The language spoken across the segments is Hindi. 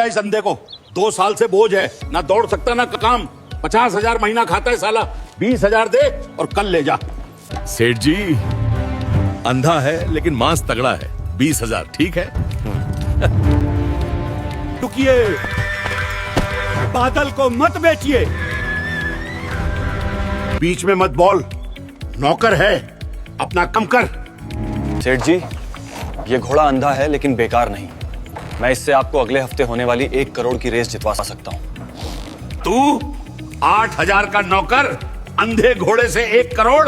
इस अंधे को। 2 साल से बोझ है, ना दौड़ सकता ना काम। 50,000 महीना खाता है साला। 20,000 दे और कल ले जा। सेठ जी, अंधा है लेकिन मांस तगड़ा है। 20,000 ठीक है। रुकिए, बादल को मत बेचिए। बीच में मत बोल, नौकर है, अपना कम कर। सेठ जी, ये घोड़ा अंधा है लेकिन बेकार नहीं। मैं इससे आपको अगले हफ्ते होने वाली 1 करोड़ की रेस जितवा सकता हूँ। तू 8,000 का नौकर, अंधे घोड़े से 1 करोड़?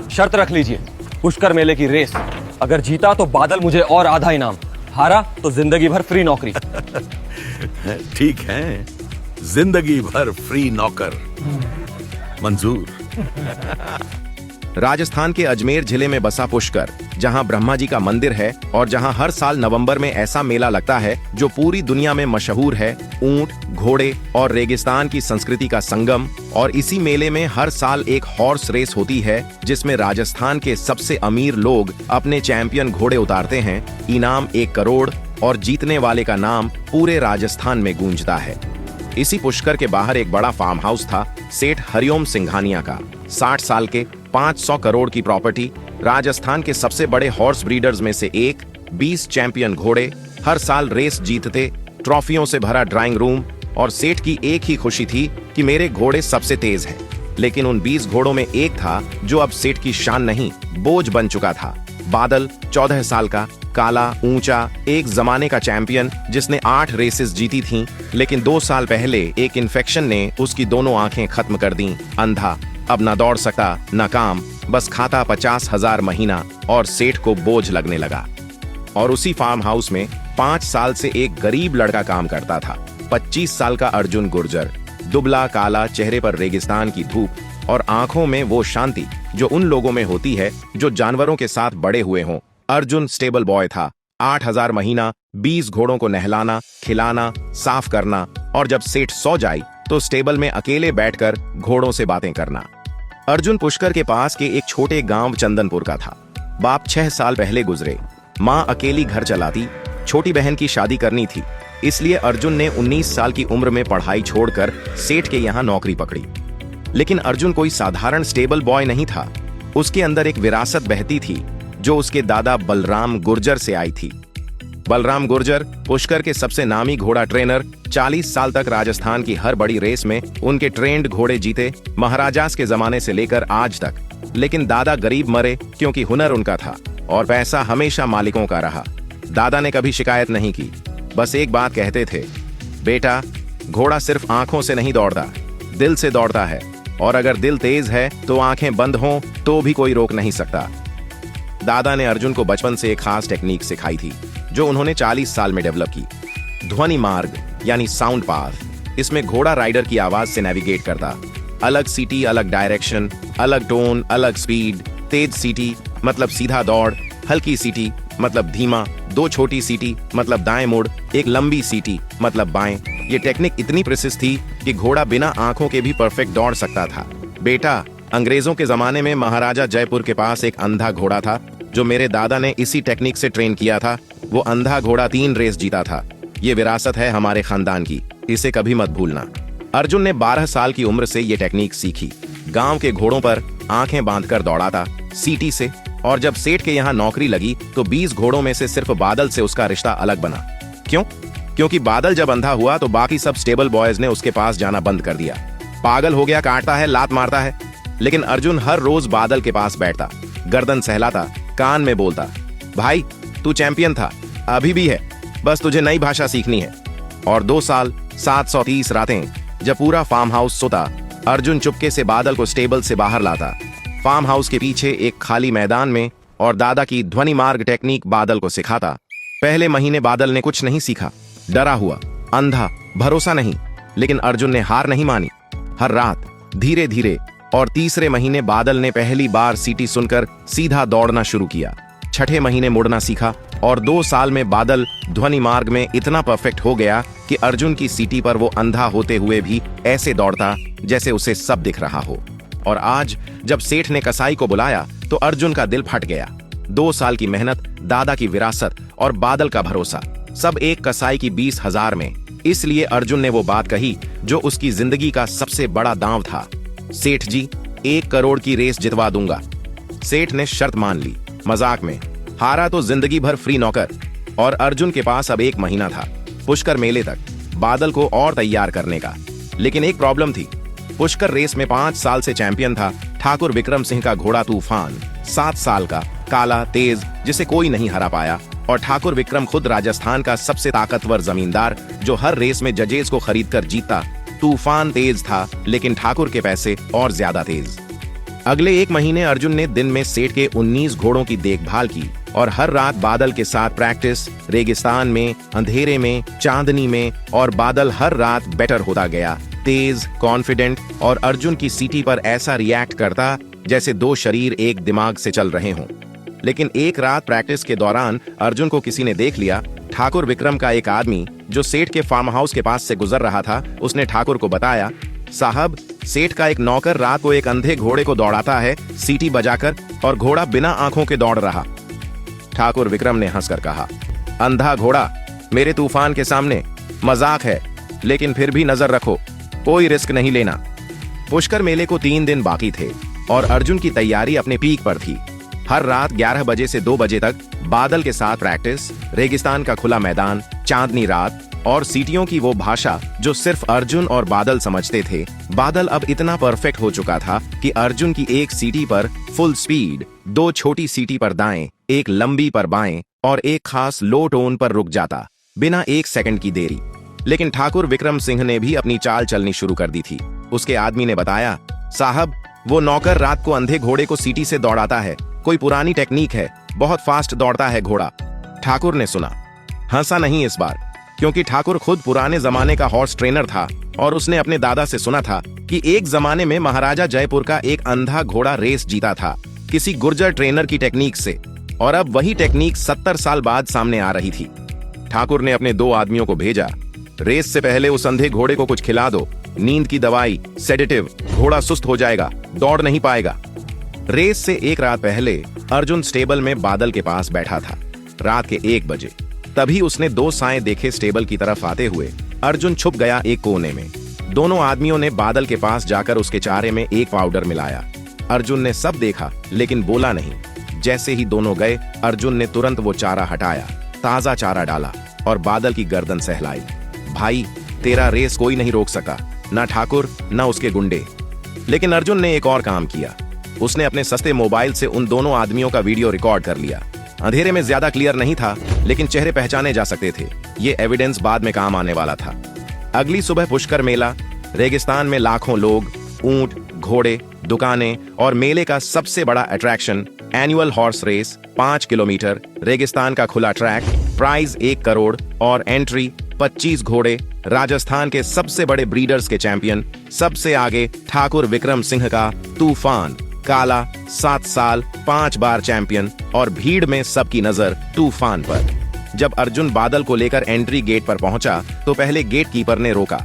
शर्त रख लीजिए, पुष्कर मेले की रेस। अगर जीता तो बादल मुझे और आधा इनाम, हारा तो जिंदगी भर फ्री नौकरी। ठीक है, जिंदगी भर फ्री नौकर मंजूर। राजस्थान के अजमेर जिले में बसा पुष्कर, जहां ब्रह्मा जी का मंदिर है और जहां हर साल नवंबर में ऐसा मेला लगता है जो पूरी दुनिया में मशहूर है। ऊंट, घोड़े और रेगिस्तान की संस्कृति का संगम। और इसी मेले में हर साल एक हॉर्स रेस होती है जिसमें राजस्थान के सबसे अमीर लोग अपने चैंपियन घोड़े उतारते हैं। इनाम 1 करोड़ और जीतने वाले का नाम पूरे राजस्थान में गूंजता है। इसी पुष्कर के बाहर एक बड़ा फार्म हाउस था सेठ हरिओम सिंघानिया का। 60 साल के 500 करोड़ की प्रॉपर्टी, राजस्थान के सबसे बड़े हॉर्स ब्रीडर्स में से एक, 20 चैंपियन घोड़े, हर साल रेस जीतते, ट्रॉफियों से भरा ड्राइंग रूम। और सेठ की एक ही खुशी थी कि मेरे घोड़े सबसे तेज हैं। लेकिन उन 20 घोड़ों में एक था जो अब सेठ की शान नहीं, बोझ बन चुका था। बादल, 14 साल का, काला, ऊंचा, एक जमाने का चैंपियन जिसने 8 रेसेस जीती थीं, लेकिन 2 साल पहले एक इन्फेक्शन ने उसकी दोनों आंखें खत्म कर दी। अंधा, अब ना दौड़ सकता ना काम, बस खाता 50,000 महीना और सेठ को बोझ लगने लगा। और उसी फार्म हाउस में 5 साल से एक गरीब लड़का काम करता था। 25 साल का अर्जुन गुर्जर, दुबला, काला, चेहरे पर रेगिस्तान की धूप और आंखों में वो शांति जो उन लोगों में होती है जो जानवरों के साथ बड़े हुए हों। अर्जुन स्टेबल बॉय था। 8,000 महीना, 20 घोड़ों को नहलाना, खिलाना, साफ करना और जब सेठ सो जाए तो स्टेबल में अकेले बैठकर घोड़ों से बातें करना। अर्जुन पुष्कर के पास के एक छोटे गांव चंदनपुर का था। बाप 6 साल पहले गुजरे। माँ अकेली घर चलाती। छोटी बहन की शादी करनी थी, इसलिए अर्जुन ने 19 साल की उम्र में पढ़ाई छोड़कर सेठ के यहाँ नौकरी पकड़ी। लेकिन अर्जुन कोई साधारण स्टेबल बॉय नहीं था। उसके अंदर एक विरासत बहती थी जो उसके दादा बलराम गुर्जर से आई थी। बलराम गुर्जर पुष्कर के सबसे नामी घोड़ा ट्रेनर, 40 साल तक राजस्थान की हर बड़ी रेस में उनके ट्रेंड घोड़े जीते, महाराजास के जमाने से लेकर आज तक। लेकिन दादा गरीब मरे क्योंकि हुनर उनका था और पैसा हमेशा मालिकों का रहा। दादा ने कभी शिकायत नहीं की, बस एक बात कहते थे, बेटा, घोड़ा सिर्फ आंखों से नहीं दौड़ता, दिल से दौड़ता है। और अगर दिल तेज है तो आंखें बंद हों तो भी कोई रोक नहीं सकता। दादा ने अर्जुन को बचपन से एक खास टेक्निक सिखाई थी जो उन्होंने 40 साल में डेवलप की। ध्वनि मार्ग यानी साउंड पाथ। इसमें घोड़ा राइडर की आवाज से नेविगेट करता। अलग सीटी, अलग डायरेक्शन, अलग टोन, अलग स्पीड। तेज सीटी मतलब सीधा दौड़, हल्की सीटी मतलब धीमा, 2 छोटी सीटी मतलब दाएं मुड़, एक लंबी सीटी मतलब बाएं। ये टेक्निक इतनी प्रिसिस थी कि घोड़ा बिना आंखों के भी परफेक्ट दौड़ सकता था। बेटा, अंग्रेजों के जमाने में महाराजा जयपुर के पास एक अंधा घोड़ा था जो मेरे दादा ने इसी टेक्निक से ट्रेन किया था। वो अंधा घोड़ा 3 रेस जीता था। ये विरासत है हमारे खानदान की, इसे कभी मत भूलना। अर्जुन ने 12 साल की उम्र से ये टेक्निक सीखी। गांव के घोड़ों पर आंखें बांधकर दौड़ाता सीटी से। और जब सेठ के यहाँ नौकरी लगी तो 20 घोड़ों में से सिर्फ बादल से उसका रिश्ता अलग बना। क्यों? क्योंकि बादल जब अंधा हुआ तो बाकी सब स्टेबल बॉयज ने उसके पास जाना बंद कर दिया। पागल हो गया, काटता है, लात मारता है। लेकिन अर्जुन हर रोज बादल के पास बैठता, गर्दन सहलाता, कान में बोलता, भाई तू चैंपियन था, अभी भी है, बस तुझे नई भाषा सीखनी है। और 2 साल 730 रातें जब पूरा फार्म हाउस सोता, अर्जुन चुपके से बादल को स्टेबल से बाहर लाता। फार्म हाउस के पीछे एक खाली मैदान में और दादा की ध्वनि मार्ग टेक्निक बादल को सिखाता। पहले महीने बादल ने कुछ नहीं सीखा, डरा हुआ, अंधा, भरोसा नहीं। लेकिन अर्जुन ने हार नहीं मानी। हर रात धीरे धीरे। और तीसरे महीने बादल ने पहली बार सीटी सुनकर सीधा दौड़ना शुरू किया। 6ठे महीने मुड़ना सीखा और 2 साल में बादल ध्वनि मार्ग में इतना परफेक्ट हो गया कि अर्जुन की सीटी पर वो अंधा होते हुए भी ऐसे दौड़ता जैसे उसे सब दिख रहा हो। और आज जब सेठ ने कसाई को बुलाया तो अर्जुन का दिल फट गया। 2 साल की मेहनत, दादा की विरासत और बादल का भरोसा, सब एक कसाई की 20,000 में। इसलिए अर्जुन ने वो बात कही जो उसकी जिंदगी का सबसे बड़ा दांव था। सेठ जी, 1 करोड़ की रेस जितवा दूंगा। सेठ ने शर्त मान ली। मजाक में, हारा तो जिंदगी भर फ्री नौकर। और अर्जुन के पास अब 1 महीना था पुष्कर मेले तक बादल को और तैयार करने का। लेकिन एक प्रॉब्लम थी। पुष्कर रेस में 5 साल से चैंपियन था ठाकुर विक्रम सिंह का घोड़ा तूफान, 7 साल का, काला, तेज, जिसे कोई नहीं हरा पाया। और ठाकुर विक्रम खुद राजस्थान का सबसे ताकतवर जमींदार जो हर रेस में जजेस को खरीदकर जीता। तूफान तेज था, लेकिन ठाकुर के पैसे और ज्यादा तेज। अगले 1 महीने अर्जुन ने दिन में सेठ के 19 घोड़ों की देखभाल की और हर रात बादल के साथ प्रैक्टिस, रेगिस्तान में, अंधेरे में, चांदनी में। और बादल हर रात बेटर होता गया, तेज, कॉन्फिडेंट। और अर्जुन की सीटी पर ऐसा रिएक्ट करता जैसे 2 शरीर एक दिमाग से चल रहे हों। लेकिन एक रात प्रैक्टिस के दौरान अर्जुन को किसी ने देख लिया। ठाकुर विक्रम का एक आदमी जो सेठ के फार्म हाउस के पास से गुजर रहा था, उसने ठाकुर को बताया, साहब, सेठ का एक नौकर रात को एक अंधे घोड़े को दौड़ाता है सीटी बजाकर, और घोड़ा बिना आंखों के दौड़ रहा। ठाकुर विक्रम ने हंसकर कहा, अंधा घोड़ा मेरे तूफान के सामने मजाक है। लेकिन फिर भी नजर रखो, कोई रिस्क नहीं लेना। पुष्कर मेले को 3 दिन बाकी थे और अर्जुन की तैयारी अपने पीक पर थी। हर रात 11 बजे से 2 बजे तक बादल के साथ प्रैक्टिस, रेगिस्तान का खुला मैदान, चांदनी रात और सीटियों की वो भाषा जो सिर्फ अर्जुन और बादल समझते थे। बादल अब इतना परफेक्ट हो चुका था कि अर्जुन की एक सीटी पर फुल स्पीड, 2 छोटी सीटी पर दाएं, एक लंबी पर बाएं और एक खास लो टोन पर रुक जाता, बिना 1 सेकंड की देरी। लेकिन ठाकुर विक्रम सिंह ने भी अपनी चाल चलनी शुरू कर दी थी। उसके आदमी ने बताया, साहब, वो नौकर रात को अंधे घोड़े को सीटी से दौड़ाता है, कोई पुरानी टेक्निक है, बहुत फास्ट दौड़ता है घोड़ा। ठाकुर ने सुना, हंसा नहीं इस बार, क्योंकि ठाकुर खुद पुराने जमाने का हॉर्स ट्रेनर था और उसने अपने दादा से सुना था कि एक जमाने में महाराजा जयपुर का एक अंधा घोड़ा रेस जीता था किसी गुर्जर ट्रेनर की टेक्निक से। और अब वही टेक्निक 70 साल बाद सामने आ रही थी। ठाकुर ने अपने 2 आदमियों को भेजा, रेस से पहले उस अंधे घोड़े को कुछ खिला दो, नींद की दवाई, सेडेटिव, घोड़ा सुस्त हो जाएगा, दौड़ नहीं पाएगा। रेस से 1 रात पहले अर्जुन स्टेबल में बादल के पास बैठा था, रात के 1 बजे। तभी उसने 2 साएं देखे स्टेबल की तरफ आते हुए। अर्जुन छुप गया एक कोने में। दोनों आदमियों ने बादल के पास जाकर उसके चारे में एक पाउडर मिलाया। अर्जुन ने सब देखा लेकिन बोला नहीं। जैसे ही दोनों गए, अर्जुन ने तुरंत वो चारा हटाया, ताजा चारा डाला और बादल की गर्दन सहलाई। भाई, तेरा रेस कोई नहीं रोक सका, ना ठाकुर ना उसके गुंडे। लेकिन अर्जुन ने एक और काम किया। उसने अपने सस्ते मोबाइल से उन दोनों आदमियों का वीडियो रिकॉर्ड कर लिया। अंधेरे में ज्यादा क्लियर नहीं था, लेकिन चेहरे पहचाने जा सकते थे। ये एविडेंस बाद में काम आने वाला था। अगली सुबह पुष्कर मेला, रेगिस्तान में लाखों लोग, ऊंट, घोड़े, दुकानें और मेले का सबसे बड़ा attraction annual horse race, 5 kilometre, रेगिस्तान का खुला ट्रैक, प्राइज 1 करोड़ और एंट्री 25 घोड़े, राजस्थान के सबसे बड़े ब्रीडर्स के चैंपियन, सबसे आगे ठाकुर विक्रम सिंह का तूफान, काला, 7 साल, 5 बार चैंपियन। और भीड़ में सबकी नजर तूफान पर। जब अर्जुन बादल को लेकर एंट्री गेट पर पहुंचा तो पहले गेट कीपर ने रोका।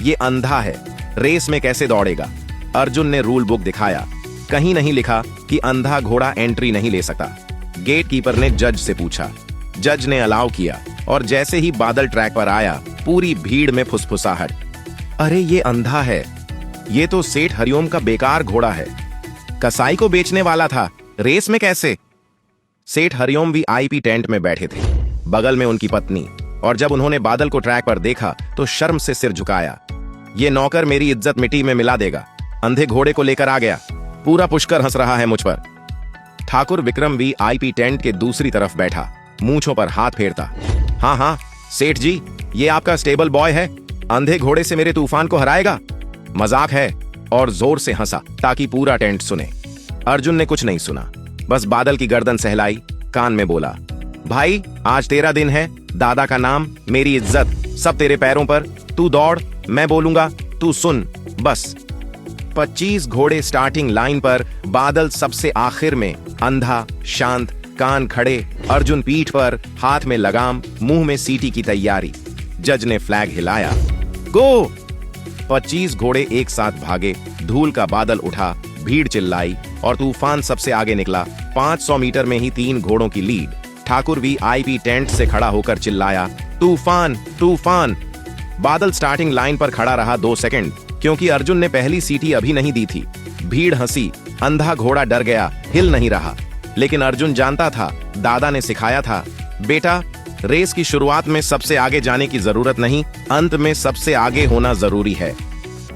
ये अंधा है, रेस में कैसे दौड़ेगा? अर्जुन ने रूल बुक दिखाया, कहीं नहीं लिखा कि अंधा घोड़ा एंट्री नहीं ले सकता। गेट कीपर ने जज से पूछा, जज ने अलाउ किया और जैसे ही बादल ट्रैक पर आया, पूरी भीड़ में फुसफुसाहट। अरे ये अंधा है, ये तो सेठ हरिओम का बेकार घोड़ा है, कसाई को बेचने वाला था, रेस में कैसे? सेठ हरिओम वीआईपी टेंट में बैठे थे, बगल में उनकी पत्नी। और जब उन्होंने बादल को ट्रैक पर देखा तो शर्म से सिर झुकाया। ये नौकर मेरी इज्जत मिट्टी में मिला देगा, अंधे घोड़े को लेकर आ गया। पूरा पुष्कर हंस रहा है मुझ पर। ठाकुर विक्रम वीआईपी टेंट के दूसरी तरफ बैठा, मूंछों पर हाथ फेरता। हाँ हाँ सेठ जी, ये आपका स्टेबल बॉय है, अंधे घोड़े से मेरे तूफान को हराएगा? मजाक है। और जोर से हंसा ताकि पूरा टेंट सुने। अर्जुन ने कुछ नहीं सुना, बस बादल की गर्दन सहलाई, कान में बोला, भाई आज तेरा दिन है, दादा का नाम, मेरी इज्जत, सब तेरे पैरों पर। तू दौड़, मैं बोलूंगा, तू सुन, बस। 25 घोड़े स्टार्टिंग लाइन पर, बादल सबसे आखिर में, अंधा, शांत, कान खड़े, अर्जुन पीठ पर, हाथ में लगाम, मुंह में सीटी की तैयारी। जज ने फ्लैग हिलाया, गो। 25 घोड़े एक साथ भागे, धूल का बादल उठा, भीड़ चिल्लाई और तूफान सबसे आगे निकला। 500 मीटर में ही 3 घोड़ों की लीड। ठाकुर वीआईपी टेंट से खड़ा होकर चिल्लाया, तूफान तूफान। बादल स्टार्टिंग लाइन पर खड़ा रहा 2 सेकंड, क्योंकि अर्जुन ने पहली सीटी अभी नहीं दी थी। भीड़ हंसी, अंधा घोड़ा डर गया, हिल नहीं रहा। लेकिन अर्जुन जानता था, दादा ने सिखाया था, बेटा रेस की शुरुआत में सबसे आगे जाने की जरूरत नहीं, अंत में सबसे आगे होना जरूरी है।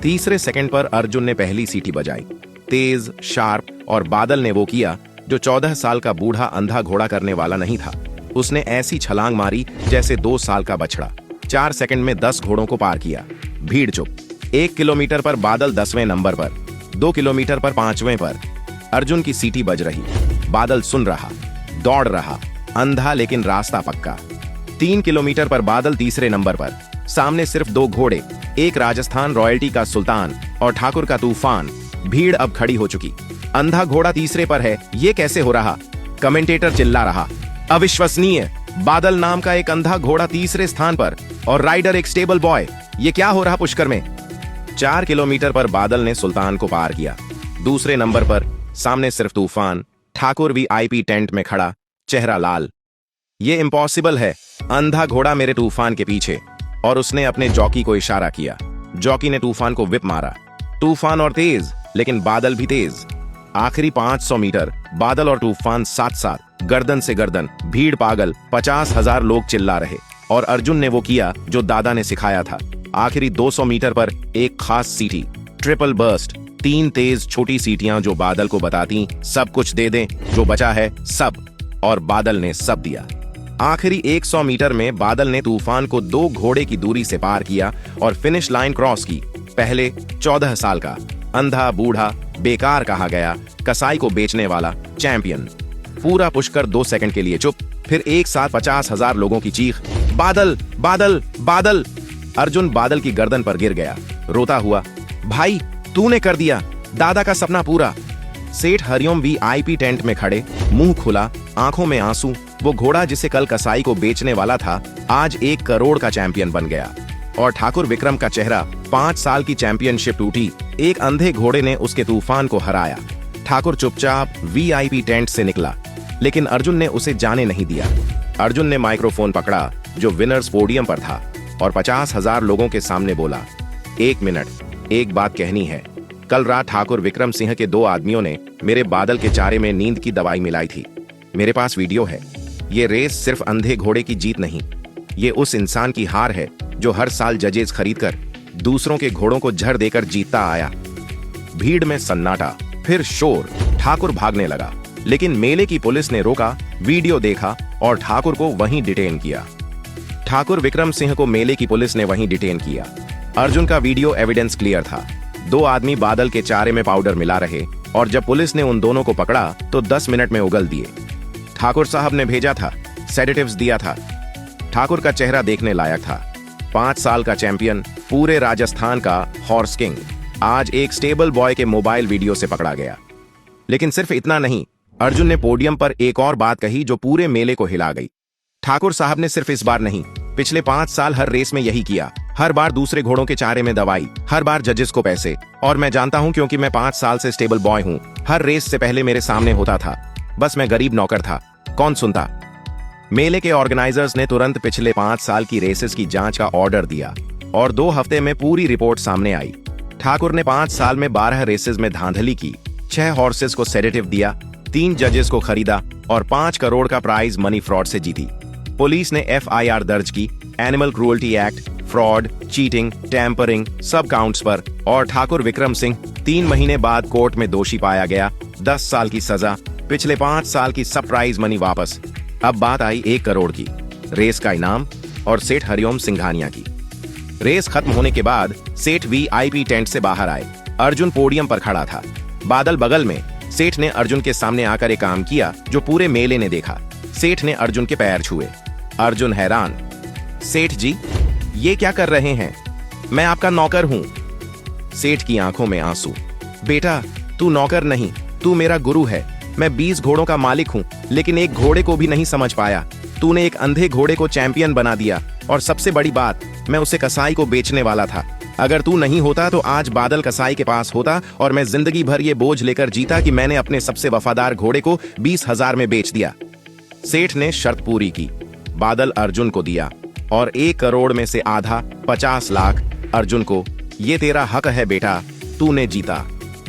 तीसरे सेकंड पर अर्जुन ने पहली सीटी बजाई। तेज, शार्प, और बादल ने वो किया जो 14 साल का बूढ़ा अंधा घोड़ा करने वाला नहीं था। उसने ऐसी छलांग मारी जैसे 2 साल का बछड़ा। 4 सेकंड में 10 घोड़ों को पार किया। भीड़ चुप। 1 किलोमीटर पर बादल 10वें नंबर पर, 2 किलोमीटर पर 5वें पर। अर्जुन की सीटी बज रही। बादल सुन रहा, दौड़ रहा, अंधा लेकिन रास्ता पक्का। 3 किलोमीटर पर बादल 3रे नंबर पर। सामने सिर्फ 2 घोड़े, एक राजस्थान रॉयल्टी का सुल्तान और ठाकुर का तूफान। भीड़ अब खड़ी हो चुकी। अंधा घोड़ा 3रे पर है, ये कैसे हो रहा? कमेंटेटर चिल्ला रहा, अविश्वसनीय। बादल नाम का एक अंधा घोड़ा 3रे स्थान पर और राइडर एक स्टेबल बॉय। ये क्या हो रहा पुष्कर में? 4 किलोमीटर पर बादल ने सुल्तान को पार किया। 2रे नंबर पर सामने सिर्फ तूफान। ठाकुर VIP टेंट में खड़ा, चेहरा लाल। ये इम्पॉसिबल है, अंधा घोड़ा मेरे तूफान के पीछे। और उसने अपने जॉकी को इशारा किया। जॉकी ने तूफान को विप मारा। तूफान और तेज, लेकिन बादल भी तेज। आखिरी 500 मीटर बादल और तूफान साथ साथ, गर्दन से गर्दन। भीड़ पागल, 50,000 लोग चिल्ला रहे। और अर्जुन ने वो किया जो दादा ने सिखाया था। आखिरी 200 मीटर पर एक खास सीटी, ट्रिपल बर्स्ट। 3 तेज छोटी सीटियां जो बादल को बताती, सब कुछ दे दें, जो बचा है सब। और बादल ने सब दिया। आखिरी 100 मीटर में बादल ने तूफान को 2 घोड़े की दूरी से पार किया और फिनिश लाइन क्रॉस की। पहले 14 साल का अंधा बूढ़ा, बेकार कहा गया, कसाई को बेचने वाला चैंपियन। पूरा पुष्कर 2 सेकंड के लिए चुप। फिर एक साथ 50,000 लोगों की चीख, बादल बादल बादल। अर्जुन बादल की गर्दन पर गिर गया, रोता हुआ, भाई तूने कर दिया, दादा का सपना पूरा। सेठ हरिओम VIP टेंट में खड़े, मुंह खुला, आंखों में आंसू। वो घोड़ा जिसे कल कसाई को बेचने वाला था, आज 1 करोड़ का चैंपियन बन गया। और ठाकुर विक्रम का चेहरा, 5 साल की चैंपियनशिप टूटी, एक अंधे घोड़े ने उसके तूफान को हराया। ठाकुर चुपचाप VIP टेंट से निकला, लेकिन अर्जुन ने उसे जाने नहीं दिया। अर्जुन ने माइक्रोफोन पकड़ा जो विनर्स पोडियम पर था और 50,000 लोगों के सामने बोला, 1 मिनट, एक बात कहनी है। कल रात ठाकुर विक्रम सिंह के 2 आदमियों ने मेरे बादल के चारे में नींद की दवाई मिलाई थी। मेरे पास वीडियो है। ये रेस सिर्फ अंधे घोड़े की जीत नहीं, ये उस इंसान की हार है जो हर साल जजेस खरीदकर दूसरों के घोड़ों को झड़ देकर जीतता आया। भीड़ में सन्नाटा, फिर शोर। ठाकुर भागने लगा, लेकिन मेले की पुलिस ने रोका, वीडियो देखा और ठाकुर को वहीं डिटेन किया। ठाकुर विक्रम सिंह को मेले की पुलिस ने वहीं डिटेन किया। अर्जुन का वीडियो एविडेंस क्लियर था। 2 आदमी बादल के चारे में पाउडर मिला रहे और जब पुलिस ने उन दोनों को पकड़ा तो 10 मिनट में उगल दिए। ठाकुर साहब ने भेजा था, सेडेटिव्स दिया था। ठाकुर का चेहरा देखने लायक था। 5 साल का चैंपियन, पूरे राजस्थान का हॉर्स किंग, आज एक स्टेबल बॉय के मोबाइल वीडियो से पकड़ा गया। लेकिन सिर्फ इतना नहीं, अर्जुन ने पोडियम पर एक और बात कही जो पूरे मेले को हिला गई। ठाकुर साहब ने सिर्फ इस बार नहीं, पिछले 5 साल हर रेस में यही किया। हर बार दूसरे घोड़ों के चारे में दवाई, हर बार जजेस को पैसे। और मैं जानता हूं क्योंकि मैं 5 साल से स्टेबल बॉय हूं। हर रेस से पहले मेरे सामने होता था, बस मैं गरीब नौकर था, कौन सुनता। मेले के ऑर्गेनाइजर्स ने तुरंत पिछले 5 साल की रेसेस की जांच का ऑर्डर दिया और 2 हफ्ते में पूरी रिपोर्ट सामने आई। ठाकुर ने 5 साल में 12 रेसेस में धांधली की, 6 हॉर्सेस को सेडेटिव दिया, 3 जजेस को खरीदा और 5 करोड़ का प्राइज मनी फ्रॉड से जीती। पुलिस ने FIR दर्ज की, animal cruelty act, fraud, cheating, tampering, सब काउंट्स पर। और ठाकुर विक्रम सिंह 3 महीने बाद कोर्ट में दोषी पाया गया, 10 साल की सजा, पिछले 5 साल की सब प्राइज मनी वापस। अब बात आई 1 करोड़ की, रेस का इनाम और सेठ हरिओम सिंघानिया की। रेस खत्म होने के बाद सेठ VIP टेंट से बाहर आए। अर्जुन पोडियम पर खड़ा था, बादल बगल में। सेठ ने अर्जुन के सामने आकर एक काम किया जो पूरे मेले ने देखा। सेठ ने अर्जुन के पैर छुए। अर्जुन हैरान, सेठ जी ये क्या कर रहे हैं? मैं आपका नौकर हूं। सेठ की आंखों में आंसू, बेटा तू नौकर नहीं, तू मेरा गुरु है। मैं 20 घोड़ों का मालिक हूं, लेकिन एक घोड़े को भी नहीं समझ पाया। तूने एक अंधे घोड़े को चैंपियन बना दिया और सबसे बड़ी बात, मैं उसे कसाई को बेचने वाला था। अगर तू नहीं होता तो आज बादल कसाई के पास होता और मैं जिंदगी भर ये बोझ लेकर जीता कि मैंने अपने सबसे वफादार घोड़े को 20,000 में बेच दिया। सेठ ने शर्त पूरी की, बादल अर्जुन को दिया और 1 करोड़ में से आधा 50 लाख अर्जुन को। ये तेरा हक है बेटा, तूने जीता।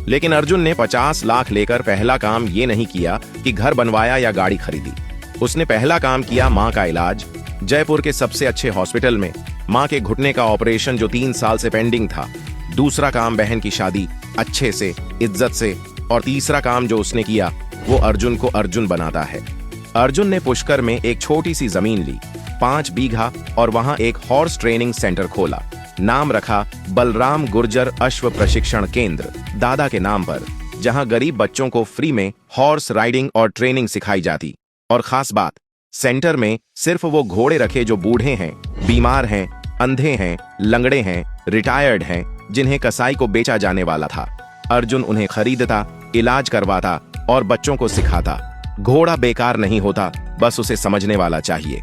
लेकिन अर्जुन ने 50 लाख लेकर पहला काम ये नहीं किया कि घर बनवाया या गाड़ी खरीदी। उसने पहला काम किया माँ का इलाज। जयपुर के सबसे अच्छे हॉस्पिटल में माँ के घुटने का ऑपरेशन जो 3 साल से पेंडिंग था। दूसरा काम बहन की शादी अच्छे से, इज्जत से। और तीसरा काम जो उसने किया वो अर्जुन को अर्जुन बनाता है। अर्जुन ने पुष्कर में एक छोटी सी जमीन ली, 5 बीघा, और वहां एक हॉर्स ट्रेनिंग सेंटर खोला। नाम रखा बलराम गुर्जर अश्व प्रशिक्षण केंद्र, दादा के नाम पर, जहां गरीब बच्चों को फ्री में हॉर्स राइडिंग और ट्रेनिंग सिखाई जाती। और खास बात, सेंटर में सिर्फ वो घोड़े रखे जो बूढ़े हैं, बीमार हैं, अंधे हैं, लंगड़े हैं, रिटायर्ड हैं, जिन्हें कसाई को बेचा जाने वाला था। अर्जुन उन्हें खरीदता, इलाज करवाता और बच्चों को सिखाता। घोड़ा बेकार नहीं होता, बस उसे समझने वाला चाहिए।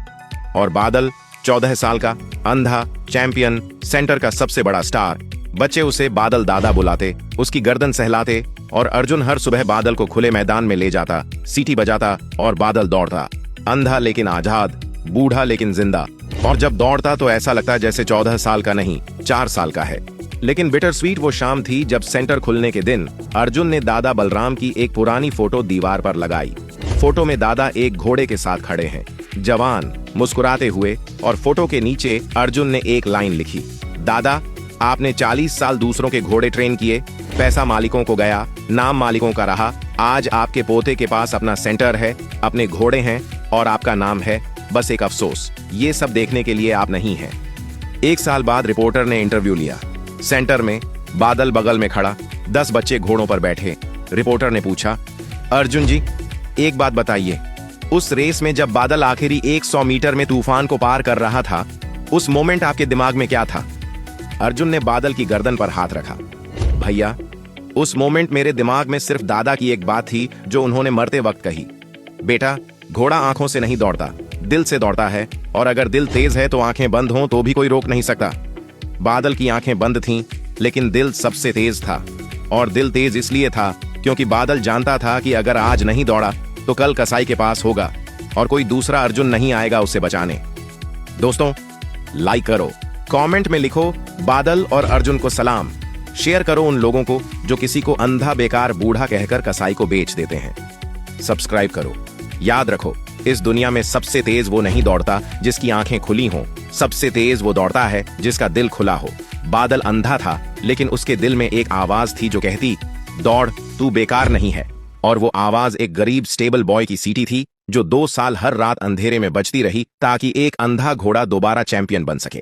और बादल 14 साल का, अंधा, चैंपियन, सेंटर का सबसे बड़ा स्टार। बच्चे उसे बादल दादा बुलाते, उसकी गर्दन सहलाते और अर्जुन हर सुबह बादल को खुले मैदान में ले जाता, सीटी बजाता और बादल दौड़ता। अंधा लेकिन आजाद, बूढ़ा लेकिन जिंदा। और जब दौड़ता तो ऐसा लगता जैसे 14 साल का नहीं, 4 साल का है। लेकिन बिटर स्वीट वो शाम थी जब सेंटर खुलने के दिन अर्जुन ने दादा बलराम की एक पुरानी फोटो दीवार पर लगाई। फोटो में दादा एक घोड़े के साथ खड़े हैं, जवान, मुस्कुराते हुए। और फोटो के नीचे अर्जुन ने एक लाइन लिखी, दादा आपने 40 साल दूसरों के घोड़े ट्रेन किए, पैसा मालिकों को गया, नाम मालिकों का रहा। आज आपके पोते के पास अपना सेंटर है, अपने घोड़े हैं और आपका नाम है। बस एक अफसोस, ये सब देखने के लिए आप नहीं हैं। 1 साल बाद रिपोर्टर ने इंटरव्यू लिया। सेंटर में बादल बगल में खड़ा, 10 बच्चे घोड़ों पर बैठे। रिपोर्टर ने पूछा, अर्जुन जी एक बात बताइए, उस रेस में जब बादल आखिरी 100 मीटर में तूफान को पार कर रहा था, उस मोमेंट आपके दिमाग में क्या था? अर्जुन ने बादल की गर्दन पर हाथ रखा। भैया, उस मोमेंट मेरे दिमाग में सिर्फ दादा की एक बात थी जो उन्होंने मरते वक्त कही, बेटा घोड़ा आंखों से नहीं दौड़ता, दिल से दौड़ता है। और अगर दिल तेज है तो आंखें बंद हों तो भी कोई रोक नहीं सकता। बादल की आंखें बंद थीं, लेकिन दिल सबसे तेज था। और दिल तेज इसलिए था क्योंकि बादल जानता था कि अगर आज नहीं दौड़ा तो कल कसाई के पास होगा और कोई दूसरा अर्जुन नहीं आएगा उसे बचाने। दोस्तों, लाइक करो, कमेंट में लिखो बादल और अर्जुन को सलाम। शेयर करो उन लोगों को जो किसी को अंधा बेकार बूढ़ा कहकर कसाई को बेच देते हैं। सब्सक्राइब करो। याद रखो, इस दुनिया में सबसे तेज वो नहीं दौड़ता जिसकी आंखें खुली हों, सबसे तेज वो दौड़ता है जिसका दिल खुला हो। बादल अंधा था, लेकिन उसके दिल में एक आवाज थी जो कहती, दौड़, तू बेकार नहीं है। और वो आवाज एक गरीब स्टेबल बॉय की सीटी थी जो 2 साल हर रात अंधेरे में बजती रही ताकि एक अंधा घोड़ा दोबारा चैंपियन बन सके।